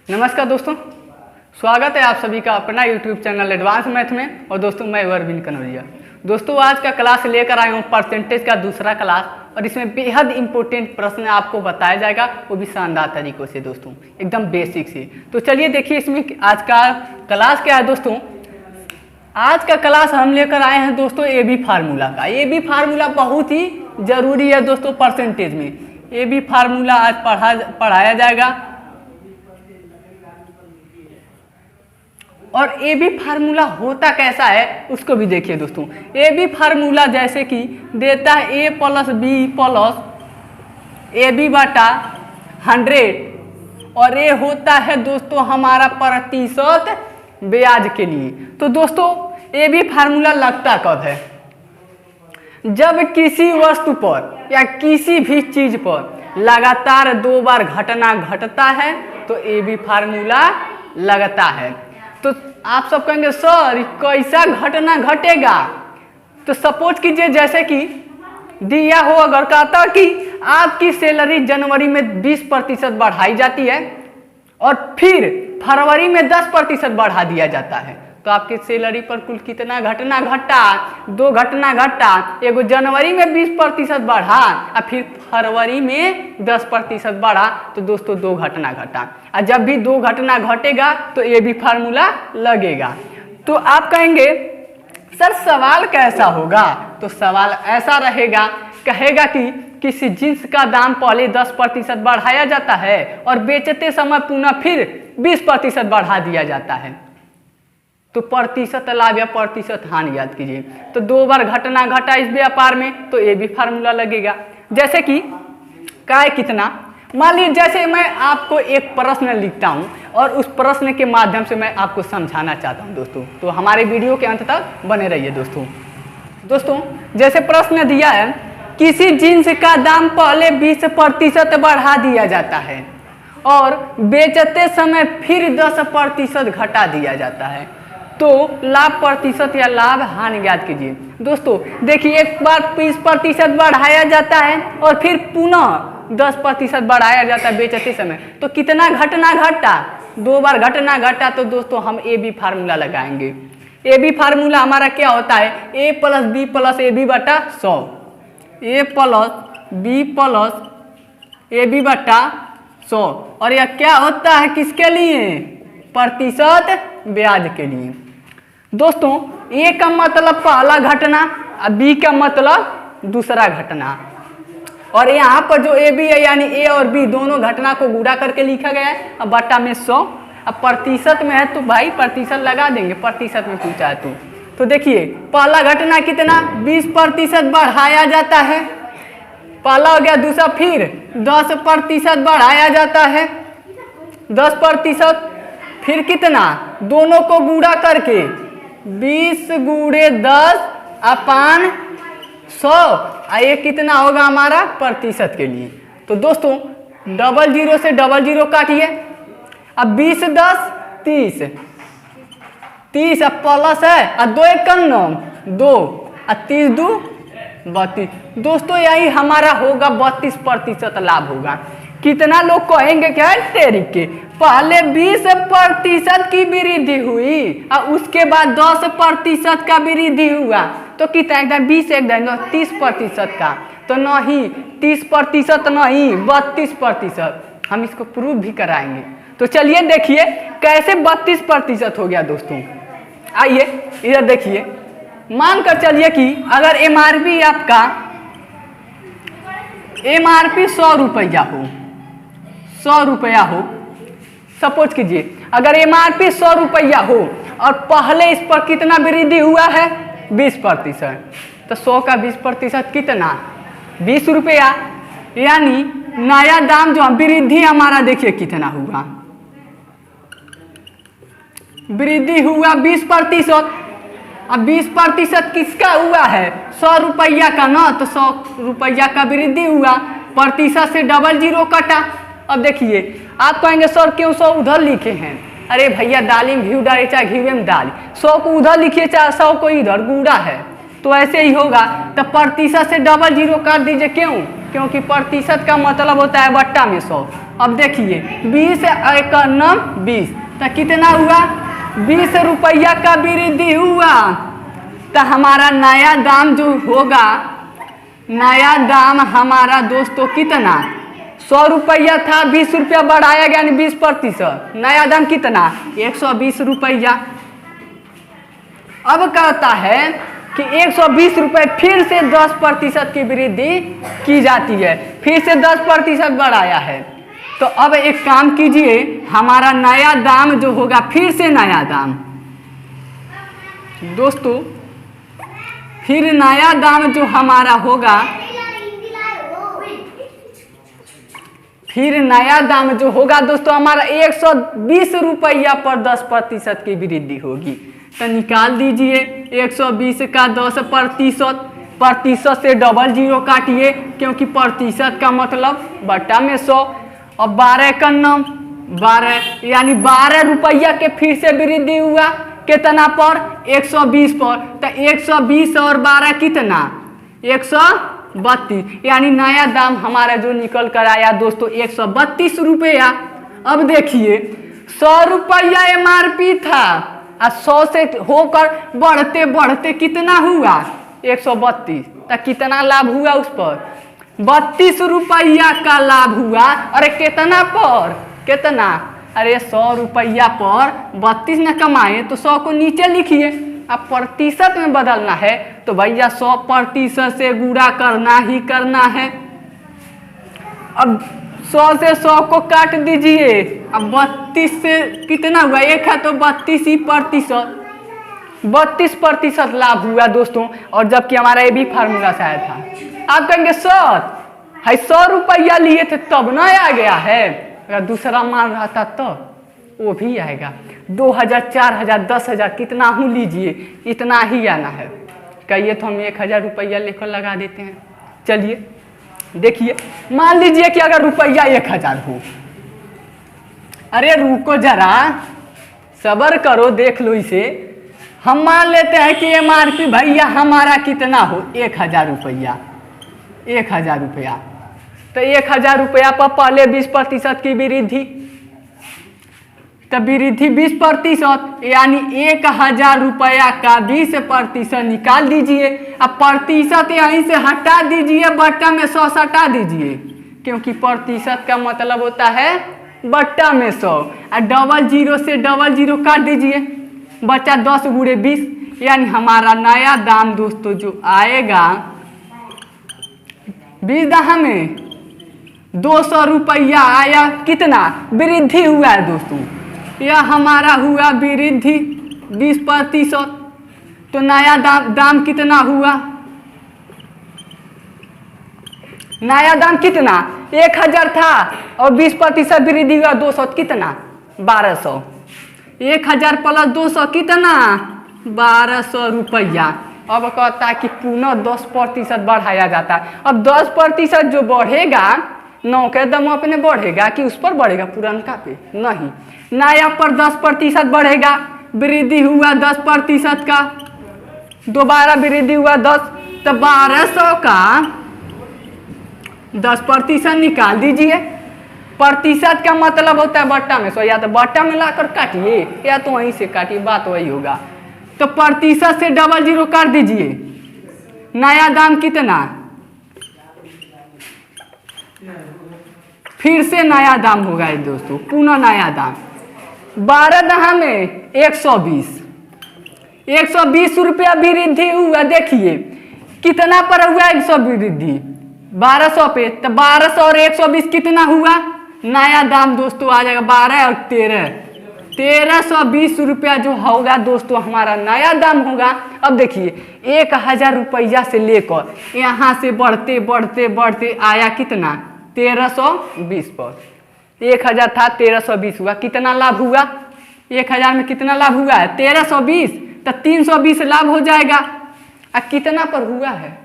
नमस्कार दोस्तों, स्वागत है आप सभी का अपना YouTube चैनल एडवांस मैथ में। और दोस्तों मैं अरविंद कनौजिया। दोस्तों आज का क्लास लेकर आया हूँ परसेंटेज का दूसरा क्लास, और इसमें बेहद इंपॉर्टेंट प्रश्न आपको बताया जाएगा, वो भी शानदार तरीकों से दोस्तों, एकदम बेसिक से। तो चलिए देखिए इसमें आज का क्लास क्या है दोस्तों। आज का क्लास हम लेकर आए हैं दोस्तों ए बी फार्मूला का। ए बी फार्मूला बहुत ही जरूरी है दोस्तों परसेंटेज में। ए बी फार्मूला आज पढ़ाया जाएगा। और ए बी फार्मूला होता कैसा है उसको भी देखिए दोस्तों। ए बी फार्मूला जैसे कि देता है A plus B plus A B बटा 100, और ये होता है दोस्तों हमारा प्रतिशत ब्याज के लिए। तो दोस्तों ए बी फार्मूला लगता कब है? जब किसी वस्तु पर या किसी भी चीज पर लगातार 2 बार घटना घटता है तो ए बी फार्मूला लगता है। तो आप सब कहेंगे सर कैसा घटना घटेगा? तो सपोज कीजिए जैसे कि दिया हो, अगर कहता कि आपकी सैलरी जनवरी में 20% बढ़ाई जाती है और फिर फरवरी में 10% बढ़ा दिया जाता है, तो आपकी सैलरी पर कुल कितना घटना घटा? 2 घटना घटा। एगो जनवरी में 20% बढ़ा और फिर फरवरी में 10% बढ़ा, तो दोस्तों 2 घटना घटा। और जब भी 2 घटना घटेगा तो ये भी फार्मूला लगेगा। तो आप कहेंगे सर सवाल कैसा होगा? तो सवाल ऐसा रहेगा, कहेगा कि किसी जिन्स का दाम पहले 10% बढ़ाया जाता है और बेचते समय पुनः फिर 20% बढ़ा दिया जाता है, तो प्रतिशत लाभ या प्रतिशत हानि याद कीजिए। तो 2 बार घटना घटा इस व्यापार में तो ये भी फार्मूला लगेगा। जैसे कि काय कितना, मान लीजिए जैसे मैं आपको एक प्रश्न लिखता हूं और उस प्रश्न के माध्यम से मैं आपको समझाना चाहता हूं दोस्तों, तो हमारे वीडियो के अंत तक बने रहिए दोस्तों। जैसे प्रश्न दिया है, किसी जिन्स का दाम पहले 20% बढ़ा दिया जाता है और बेचते समय फिर 10% घटा दिया जाता है, तो लाभ प्रतिशत या लाभ हानि ज्ञात कीजिए। दोस्तों देखिए एक बार 20% बढ़ाया जाता है और फिर पुनः 10% बढ़ाया जाता है बेचते समय, तो कितना घटना घटा? 2 बार घटना घटा। तो दोस्तों हम ए बी फार्मूला लगाएंगे। ए बी फार्मूला हमारा क्या होता है? A plus B plus A B बटा 100। A plus B plus A B बटा 100, और यह क्या होता है किसके लिए? प्रतिशत ब्याज के लिए। दोस्तों ए का मतलब पहला घटना और बी का मतलब दूसरा घटना, और यहाँ पर जो ए बी है यानी ए और बी दोनों घटना को गुणा करके लिखा गया है। अब बटा में 100, अब प्रतिशत में है तो भाई प्रतिशत लगा देंगे, प्रतिशत में पूछा है तो देखिए पहला घटना कितना? 20% बढ़ाया जाता है, पहला हो गया। दूसरा फिर 10% बढ़ाया जाता है, 10%, फिर कितना? दोनों को गुणा करके 20 गुणे 10 अपान 100, ये कितना होगा हमारा? प्रतिशत के लिए। तो दोस्तों 00 से 00 काटिए। अब 20 10 30, 30 अब प्लस है और 2 1 2 और 30 2 32। दोस्तों यही हमारा होगा 32% लाभ होगा। कितना लोग कहेंगे क्या तेरी के पहले 20% की वृद्धि हुई और उसके बाद 10% का वृद्धि हुआ, तो कितना? एकदम 20 एकदम 30% का, तो नहीं 30% नहीं 32%। हम इसको प्रूव भी कराएंगे। तो चलिए देखिए कैसे 32% हो गया दोस्तों। आइए इधर देखिए, मानकर चलिए कि अगर एमआरपी आपका एमआरपी 100 रुपया हो, 100 रुपया हो, सपोज कीजिए अगर एमआरपी 100 रुपया हो और पहले इस पर कितना वृद्धि हुआ है? 20%, तो 100 का 20% कितना? 20 रुपया। यानी नया दाम जो वृद्धि हमारा देखिए कितना हुआ? वृद्धि हुआ 20%। अब 20% किसका हुआ है? 100 रुपया का ना, तो 100 रुपया का वृद्धि हुआ, प्रतिशत से 00 कटा। अब देखिए आप कहेंगे सर क्यों 100 उधर लिखे हैं? अरे भैया दाली में घी डाले चाहे घी में डाली, 100 को उधर लिखिए चाहे 100 को इधर, गुड़ा है तो ऐसे ही होगा। तो प्रतिशत से 00 काट दीजिए। क्यों? क्योंकि प्रतिशत का मतलब होता है बट्टा में 100। अब देखिए 20 एक नम 20, तो कितना हुआ 20 रुपया का वृद्धि हुआ। तो हमारा नया दाम जो होगा, नया दाम हमारा दोस्तों कितना 100 रुपया था, 20 रुपया बढ़ाया गया, यानी 20%। नया दाम कितना 120 रुपया। अब कहता है कि 120 रुपये फिर से 10% की वृद्धि की जाती है, फिर से 10% बढ़ाया है। तो अब एक काम कीजिए, हमारा नया दाम जो होगा, फिर से नया दाम दोस्तों, फिर नया दाम जो हमारा होगा, फिर नया दाम जो होगा दोस्तों हमारा 120 रुपया पर 10% की वृद्धि होगी। तो निकाल दीजिए 120 का 10%, प्रतिशत से डबल जीरो काटिए, क्योंकि प्रतिशत का मतलब बट्टा में 100। और 12 का नाम 12, यानी 12 रुपया के फिर से वृद्धि हुआ, कितना पर 120 पर। तो 120 और 12 कितना 132, यानी नया दाम हमारा जो निकल कर आया दोस्तों 132 रुपया। अब देखिए 100 रुपया MRP था, और 100 से होकर बढ़ते बढ़ते कितना हुआ 132। तो कितना लाभ हुआ उस पर 32 रुपया का लाभ हुआ। अरे कितना पर कितना, अरे 100 रुपया पर 32 न कमाए तो 100 को नीचे लिखिए। अब प्रतिशत में बदलना है तो भैया 100% से गुणा करना ही करना है। अब 100 से 100 को काट दीजिए। अब 32 से कितना हुआ, एक है तो 32 ही प्रतिशत, 32% लाभ हुआ दोस्तों। और जबकि हमारा ये भी फार्मूला से आया था। आप कहेंगे सर है 100 रुपया लिए थे तब ना आ गया है, अगर दूसरा मान रहा था तो वो भी आएगा। 2000, 4000, 10,000 कितना हूँ लीजिए, इतना ही आना है। कहिए तो हम 1000 रुपया लेकर लगा देते हैं। चलिए देखिए, मान लीजिए कि अगर रुपया 1000 हो, अरे रुको जरा सबर करो, देख लो इसे। हम मान लेते हैं कि MRP भैया हमारा कितना हो 1000 रुपया, 1000 रुपया। तो 1000 रुपया पर पहले 20% की वृद्धि, तो वृद्धि 20%, यानी 1000 रुपया का 20% निकाल दीजिए। अब प्रतिशत यहीं से हटा दीजिए, बट्टा में 100 हटा दीजिए, क्योंकि प्रतिशत का मतलब होता है बट्टा में 100। और डबल जीरो से डबल जीरो काट दीजिए, बच्चा 10 गुणे 20, यानी हमारा नया दाम दोस्तों जो आएगा 20 दहा में 200 रुपया आया। कितना वृद्धि हुआ है दोस्तों, यह हमारा हुआ वृद्धि 20%। तो नया दाम कितना हुआ, नया दाम कितना 1000 था और 20% वृद्धि हुआ 200, कितना 1200। 1000 प्लस 200 कितना 1200 रुपया। अब कहता है कि पुनः 10% बढ़ाया जाता है। अब 10% जो बढ़ेगा 9 के दम अपने बढ़ेगा कि उस पर बढ़ेगा पुरानका पे, नहीं, नया पर 10% बढ़ेगा। वृद्धि हुआ 10% का, दोबारा वृद्धि हुआ 10, तो 1200 का 10% निकाल दीजिए। प्रतिशत का मतलब होता है बट्टा में 100, या तो बट्टा में लाकर काटिए या तो वहीं से काटिए, बात वही होगा। तो प्रतिशत से डबल जीरो काट दीजिए। नया दाम कितना, फिर से नया दाम होगा दोस्तों, पुनः नया दाम 12 दहा में 120, 120 रुपया वृद्धि हुआ। देखिए कितना पर हुआ 100 वृद्धि 1200 पे, तो 1200 और 120 कितना हुआ, नया दाम दोस्तों आ जाएगा 12 और 1320 रुपया जो होगा दोस्तों हमारा नया दाम होगा। अब देखिए 1000 रुपया से लेकर यहाँ से बढ़ते बढ़ते बढ़ते आया कितना 1320 पर। 1000 था 1320 हुआ, कितना लाभ हुआ 1000 में कितना लाभ हुआ है 1320, तो 320 लाभ हो जाएगा। अब कितना पर हुआ है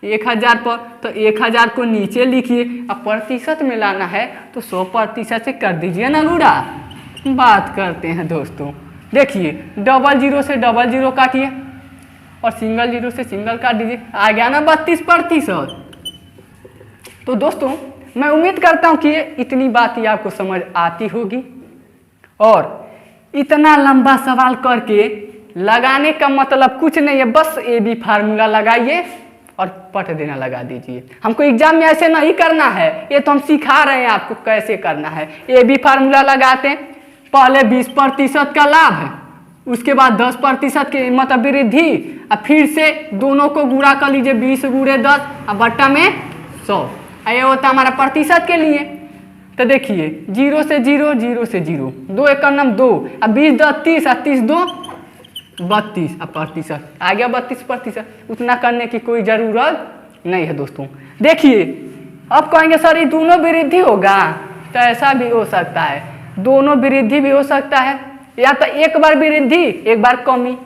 1000 पर, तो 1000 को नीचे लिखिए। अब प्रतिशत में लाना है तो 100% से कर दीजिए ना गुड़ा। बात करते हैं दोस्तों, देखिए डबल जीरो से डबल जीरो काटिए और सिंगल जीरो से सिंगल काट दीजिए, आ गया ना 32%। तो दोस्तों मैं उम्मीद करता हूँ कि इतनी बात ही आपको समझ आती होगी। और इतना लंबा सवाल करके लगाने का मतलब कुछ नहीं है, बस ए बी फार्मूला लगाइए और पट देना लगा दीजिए। हमको एग्जाम में ऐसे नहीं करना है, ये तो हम सिखा रहे हैं आपको कैसे करना है। ए बी फार्मूला लगाते हैं, पहले 20% का लाभ है, उसके बाद 10% की मतलब वृद्धि, और फिर से दोनों को गुणा कर लीजिए 20 गुणे 10 और बट्टा में 100। ये होता है हमारा प्रतिशत के लिए। तो देखिए 0 से 0, 0 से 0, 2 एक नम 2, अब 20 10 30 और 30 2 32, अब प्रतिशत आ गया 32%। उतना करने की कोई ज़रूरत नहीं है दोस्तों। देखिए अब कहेंगे सर ये दोनों वृद्धि होगा, तो ऐसा भी हो सकता है, दोनों वृद्धि भी हो सकता है, या तो एक बार वृद्धि एक बार कमी,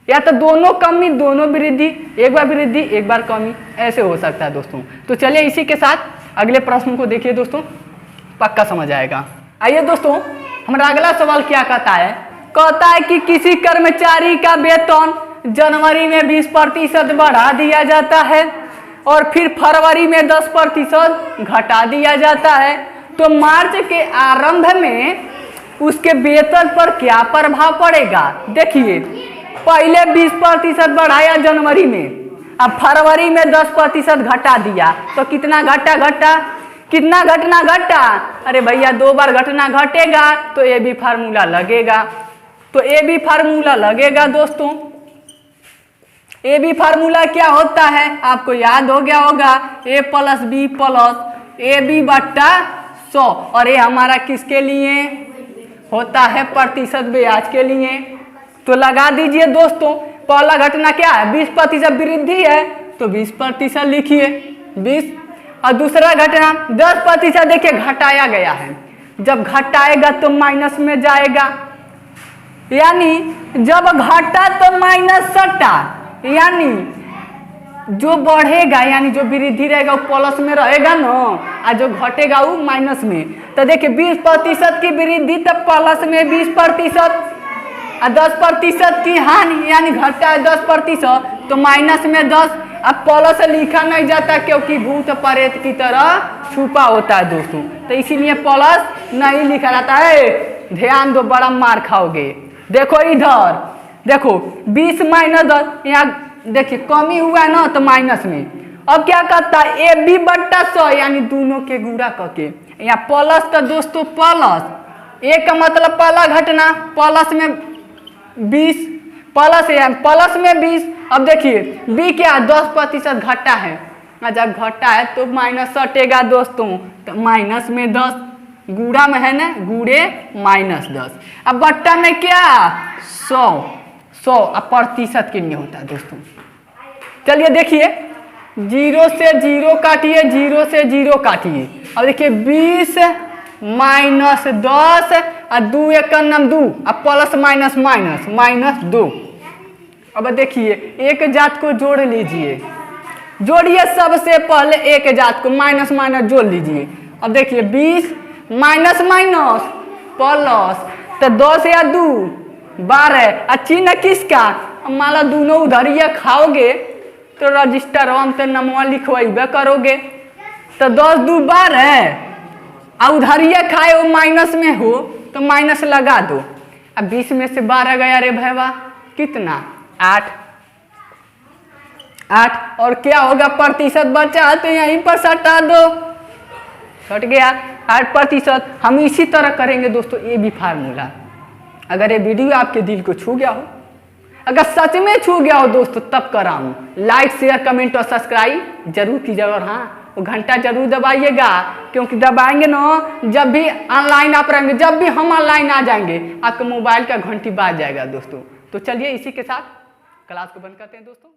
या तो दोनों कमी दोनों वृद्धि, एक बार वृद्धि एक बार कमी, ऐसे हो सकता है दोस्तों। तो चलिए इसी के साथ अगले प्रश्न को देखिए दोस्तों, पक्का समझ आएगा। आइए दोस्तों, हमारा अगला सवाल क्या कहता है? कहता है कि किसी कर्मचारी का वेतन जनवरी में 20% बढ़ा दिया जाता है और फिर फरवरी में 10% घटा दिया जाता है, तो मार्च के आरंभ में उसके वेतन पर क्या प्रभाव पड़ेगा? देखिए पहले 20% बढ़ाया जनवरी में, अब फरवरी में 10% घटा दिया, तो कितना घटा कितना घटा? अरे भैया 2 बार घटना घटेगा तो ए बी फार्मूला लगेगा। तो ए बी फार्मूला लगेगा दोस्तों। ए बी फार्मूला क्या होता है आपको याद हो गया होगा, A plus B plus A B बट्टा 100, और ये हमारा किसके लिए होता है? प्रतिशत ब्याज के लिए। तो लगा दीजिए दोस्तों, पहला घटना क्या है? 20% वृद्धि है, तो 20% लिखिए 20, और दूसरा घटना 10%। देखिए घटाया गया है, जब घटाएगा तो माइनस में जाएगा, यानी जब घटा तो माइनस सटा, यानी जो बढ़ेगा यानी जो वृद्धि रहेगा वो प्लस में रहेगा ना, और जो घटेगा वो माइनस में। तो देखिए 20% की वृद्धि तो प्लस में 20%, और 10% की हानि यानी घटा है 10%, तो माइनस में 10। अब प्लस लिखा नहीं जाता क्योंकि भूत प्रेत की तरह छुपा होता है दोस्तों, तो इसीलिए प्लस नहीं लिखा जाता है। ध्यान दो, बड़ा मार खाओगे। देखो इधर देखो 20 माइनस 10, यहाँ देखिए कमी हुआ है ना, तो माइनस में। अब क्या कहता है? ए बी बट्टा 100, यानी दोनों के गुणा करके, यहाँ प्लस तो दोस्तों प्लस ए का मतलब पहला घटना, प्लस में 20 प्लस में 20। अब देखिए बी क्या 10% घटा है, जब घटा है तो माइनस सटेगा दोस्तों, तो माइनस में 10, गुणा में है ना, गुणे माइनस 10। अब बट्टा में क्या 100 अब प्रतिशत के लिए होता है दोस्तों। चलिए देखिए 0 से 0 काटिए, 0 से 0 काटिए। अब देखिए 20 माइनस 10 और 2 एक नम 2, अब प्लस माइनस माइनस माइनस 2। अब देखिए एक जात को जोड़ लीजिए, जोड़िए सबसे पहले एक जात को, माइनस माइनस जोड़ लीजिए। अब देखिए 20 माइनस माइनस प्लस, तो 10 या 2 12, अच्छी न किसका? मान लो दोनों उधरिया खाओगे तो रजिस्टर हम तो नमवा लिखवाइबे करोगे, तो 10 2 12, और उधरिया खाए वो माइनस में हो तो माइनस लगा दो। अब 20 में से 12 गया रे भैया, कितना 8। और क्या होगा? प्रतिशत बचा तो यहीं पर सटा दो, सट गया 8%। हम इसी तरह करेंगे दोस्तों ए बी फार्मूला। अगर ये वीडियो आपके दिल को छू गया हो, अगर सच में छू गया हो दोस्तों, तब कराऊं लाइक शेयर कमेंट और सब्सक्राइब जरूर कीजिएगा, और हाँ वो घंटा जरूर दबाइएगा, क्योंकि दबाएंगे ना, जब भी ऑनलाइन आप रहेंगे, जब भी हम ऑनलाइन आ जाएंगे, आपके मोबाइल का घंटी बाज जाएगा दोस्तों। तो चलिए इसी के साथ क्लास को बंद करते हैं दोस्तों।